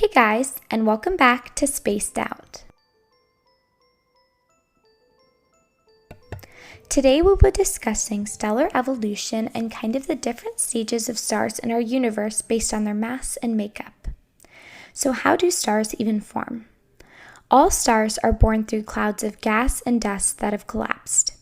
Hey guys, and welcome back to Spaced Out. Today we'll be discussing stellar evolution and kind of the different stages of stars in our universe based on their mass and makeup. So how do stars even form? All stars are born through clouds of gas and dust that have collapsed.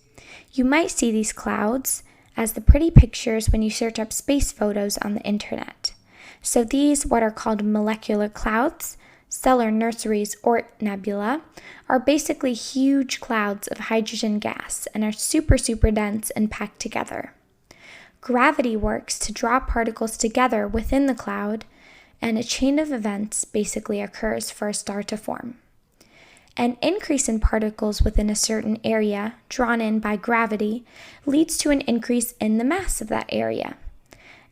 You might see these clouds as the pretty pictures when you search up space photos on the internet. So these, what are called molecular clouds, stellar nurseries, or nebula, are basically huge clouds of hydrogen gas and are super dense and packed together. Gravity works to draw particles together within the cloud, and a chain of events basically occurs for a star to form. An increase in particles within a certain area, drawn in by gravity, leads to an increase in the mass of that area.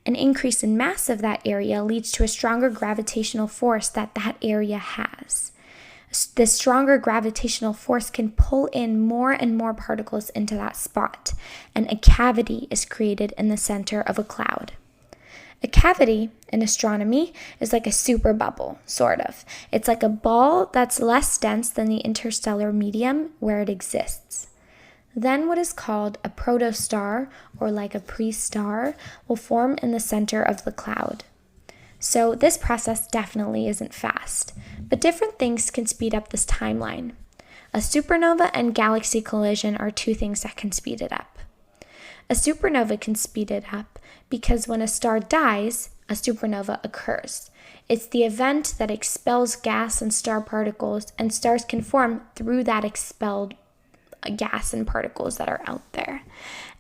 An increase in mass of that area leads to a stronger gravitational force that area has. This stronger gravitational force can pull in more and more particles into that spot, and a cavity is created in the center of a cloud. A cavity in astronomy is like a super bubble, sort of. It's like a ball that's less dense than the interstellar medium where it exists. Then what is called a protostar, or like a pre-star, will form in the center of the cloud. So this process definitely isn't fast, but different things can speed up this timeline. A supernova and galaxy collision are two things that can speed it up. A supernova can speed it up because when a star dies, a supernova occurs. It's the event that expels gas and star particles, and stars can form through that expelled gas and particles that are out there.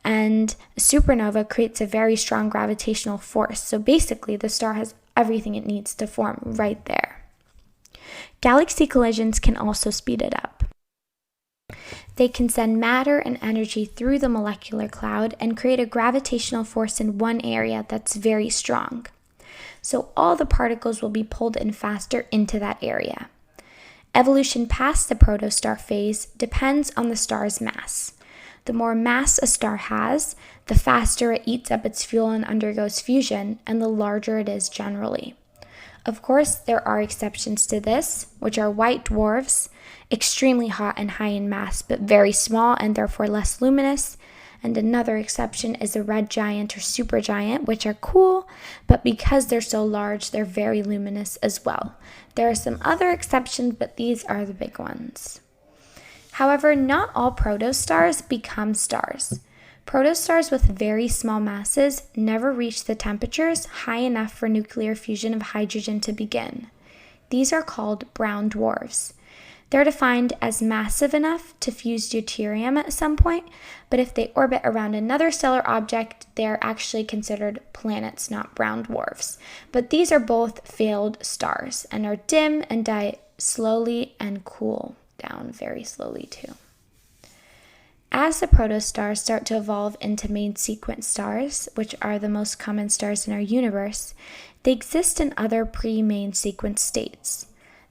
And a supernova creates a very strong gravitational force. So basically, the star has everything it needs to form right there. Galaxy collisions can also speed it up. They can send matter and energy through the molecular cloud and create a gravitational force in one area that's very strong. So all the particles will be pulled in faster into that area. Evolution past the protostar phase depends on the star's mass. The more mass a star has, the faster it eats up its fuel and undergoes fusion, and the larger it is generally. Of course, there are exceptions to this, which are white dwarfs, extremely hot and high in mass, but very small and therefore less luminous. And another exception is a red giant or supergiant, which are cool, but because they're so large, they're very luminous as well. There are some other exceptions, but these are the big ones. However, not all protostars become stars. Protostars with very small masses never reach the temperatures high enough for nuclear fusion of hydrogen to begin. These are called brown dwarfs. They're defined as massive enough to fuse deuterium at some point, but if they orbit around another stellar object, they're actually considered planets, not brown dwarfs. But these are both failed stars and are dim and die slowly and cool down very slowly too. As the protostars start to evolve into main sequence stars, which are the most common stars in our universe, they exist in other pre-main sequence states.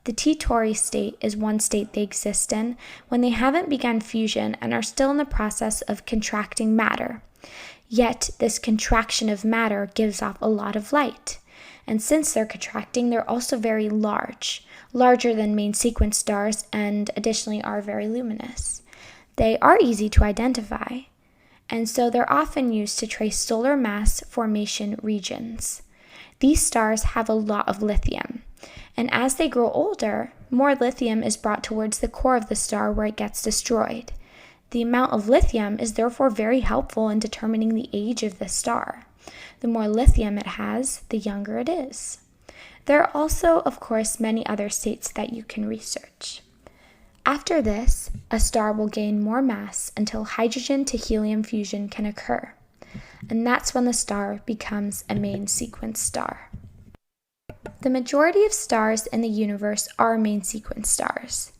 The T-tauri state is one state they exist in when they haven't begun fusion and are still in the process of contracting matter. Yet, this contraction of matter gives off a lot of light. And since they're contracting, they're also very large, larger than main sequence stars, and additionally are very luminous. They are easy to identify, and so they're often used to trace solar mass formation regions. These stars have a lot of lithium. And as they grow older, more lithium is brought towards the core of the star where it gets destroyed. The amount of lithium is therefore very helpful in determining the age of the star. The more lithium it has, the younger it is. There are also, of course, many other states that you can research. After this, a star will gain more mass until hydrogen to helium fusion can occur. And that's when the star becomes a main sequence star. The majority of stars in the universe are main sequence stars.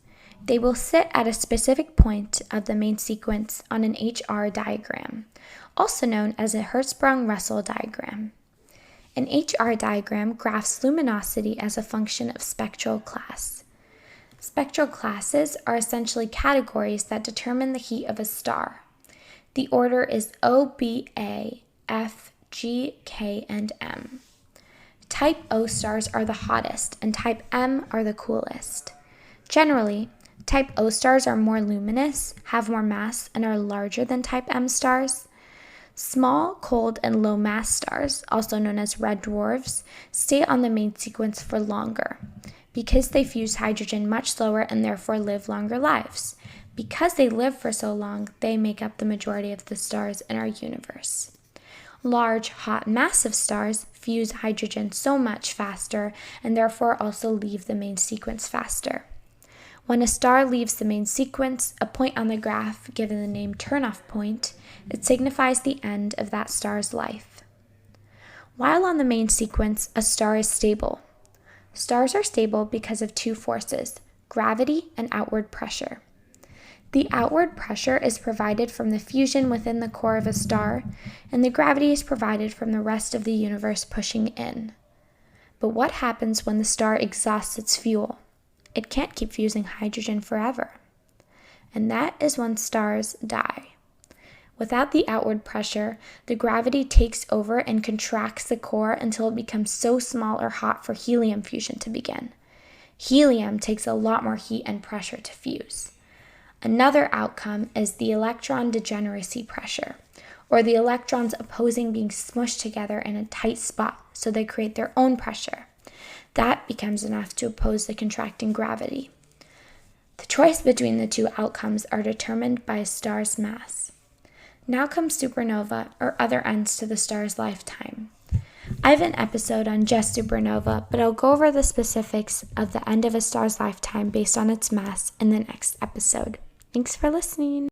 They will sit at a specific point of the main sequence on an HR diagram, also known as a Hertzsprung-Russell diagram. An HR diagram graphs luminosity as a function of spectral class. Spectral classes are essentially categories that determine the heat of a star. The order is O, B, A, F, G, K, and M. Type O stars are the hottest, and type M are the coolest. Generally, type O stars are more luminous, have more mass, and are larger than type M stars. Small, cold, and low mass stars, also known as red dwarfs, stay on the main sequence for longer because they fuse hydrogen much slower and therefore live longer lives. Because they live for so long, they make up the majority of the stars in our universe. Large, hot, massive stars fuse hydrogen so much faster and therefore also leave the main sequence faster. When a star leaves the main sequence, a point on the graph given the name turnoff point, it signifies the end of that star's life. While on the main sequence, a star is stable. Stars are stable because of two forces, gravity and outward pressure. The outward pressure is provided from the fusion within the core of a star, and the gravity is provided from the rest of the universe pushing in. But what happens when the star exhausts its fuel? It can't keep fusing hydrogen forever. And that is when stars die. Without the outward pressure, the gravity takes over and contracts the core until it becomes so small or hot for helium fusion to begin. Helium takes a lot more heat and pressure to fuse. Another outcome is the electron degeneracy pressure, or the electrons opposing being smushed together in a tight spot so they create their own pressure. That becomes enough to oppose the contracting gravity. The choice between the two outcomes are determined by a star's mass. Now comes supernova, or other ends to the star's lifetime. I have an episode on just supernova, but I'll go over the specifics of the end of a star's lifetime based on its mass in the next episode. Thanks for listening.